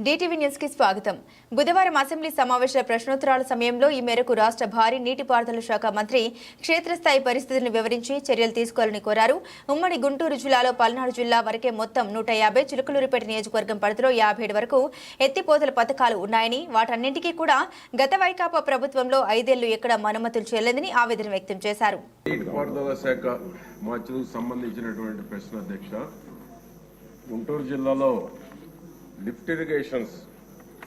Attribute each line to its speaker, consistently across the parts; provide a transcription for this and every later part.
Speaker 1: DTV news కి స్వాగతం. బుధవారం అసెంబ్లీ సమావేశాల ప్రశ్నోత్తరాల సమయంలో ఈ మేరకు రాష్ట్ర భారీ నీటిపారుదల శాఖ మంత్రి క్షేత్రస్థాయి పరిస్థితులను వివరించి చర్యలు తీసుకోవాలని కోరారు. ఉమ్మడి గుంటూరు జిల్లాలో పల్నాడు జిల్లా వరకే మొత్తం 150, చిలుకలూరిపేట నియోజకవర్గం పరిధిలో 57 వరకు ఎత్తిపోతల పథకాలు ఉన్నాయని, వాటన్నింటికీ కూడా గత వైకాపా ప్రభుత్వంలో 5 ఏళ్లు ఎక్కడ అనుమతులు చేయలేదని ఆవేదన వ్యక్తం చేశారు.
Speaker 2: నీటిపారుదల శాఖ మార్పులకు సంబంధించినటువంటి ప్రశ్న అధ్యక్ష, గుంటూరు జిల్లాలో లిఫ్ట్ ఇరిగేషన్స్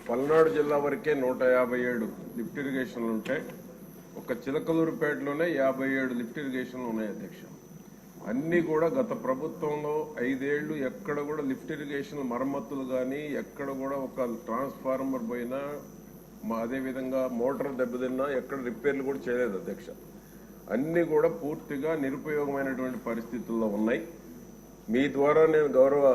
Speaker 2: పల్నాడు జిల్లా వరకే 157 లిఫ్ట్ ఇరిగేషన్లు ఉంటాయి. ఒక చిలకలూరుపేటలోనే 57 లిఫ్ట్ ఇరిగేషన్లు ఉన్నాయి అధ్యక్ష. అన్నీ కూడా గత ప్రభుత్వంలో 5 ఏళ్లు ఎక్కడ కూడా లిఫ్ట్ ఇరిగేషన్ మరమ్మతులు కానీ, ఎక్కడ కూడా ఒక ట్రాన్స్ఫార్మర్ పోయినా, అదేవిధంగా మోటార్ దెబ్బతిన్నా ఎక్కడ రిపేర్లు కూడా చేయలేదు అధ్యక్ష. అన్నీ కూడా పూర్తిగా నిరుపయోగమైనటువంటి పరిస్థితుల్లో ఉన్నాయి. మీ ద్వారా నేను గౌరవ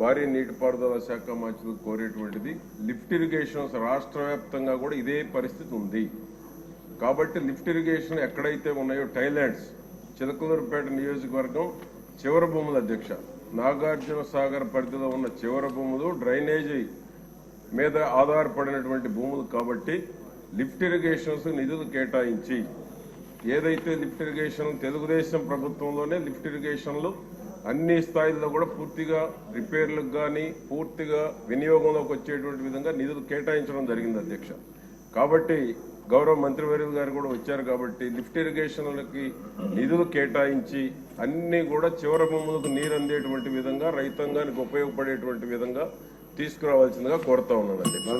Speaker 2: భారీ నీటిపారుదల శాఖ మంత్రులు కోరేటువంటిది, లిఫ్ట్ ఇరిగేషన్స్ రాష్ట్ర వ్యాప్తంగా కూడా ఇదే పరిస్థితి ఉంది. కాబట్టి లిఫ్ట్ ఇరిగేషన్ ఎక్కడైతే ఉన్నాయో టైలాండ్స్, చిలకలూరుపేట నియోజకవర్గం చివరి భూములు అధ్యక్ష, నాగార్జున సాగర్ పరిధిలో ఉన్న చివరి భూములు డ్రైనేజీ మీద ఆధారపడినటువంటి భూములు. కాబట్టి లిఫ్ట్ ఇరిగేషన్స్ నిధులు కేటాయించి, ఏదైతే లిఫ్ట్ ఇరిగేషన్ తెలుగుదేశం ప్రభుత్వంలోనే లిఫ్ట్ ఇరిగేషన్లు అన్ని స్థాయిల్లో కూడా పూర్తిగా రిపేర్లకు కానీ పూర్తిగా వినియోగంలోకి వచ్చేటువంటి విధంగా నిధులు కేటాయించడం జరిగింది అధ్యక్ష. కాబట్టి గౌరవ మంత్రివర్యులు గారు కూడా వచ్చారు కాబట్టి లిఫ్ట్ ఇరిగేషన్లకి నిధులు కేటాయించి అన్ని కూడా చివరి భూములకు నీరు అందేటువంటి విధంగా, రైతాంగానికి ఉపయోగపడేటువంటి విధంగా తీసుకురావాల్సిందిగా కోరుతా ఉన్నాను అధ్యక్ష.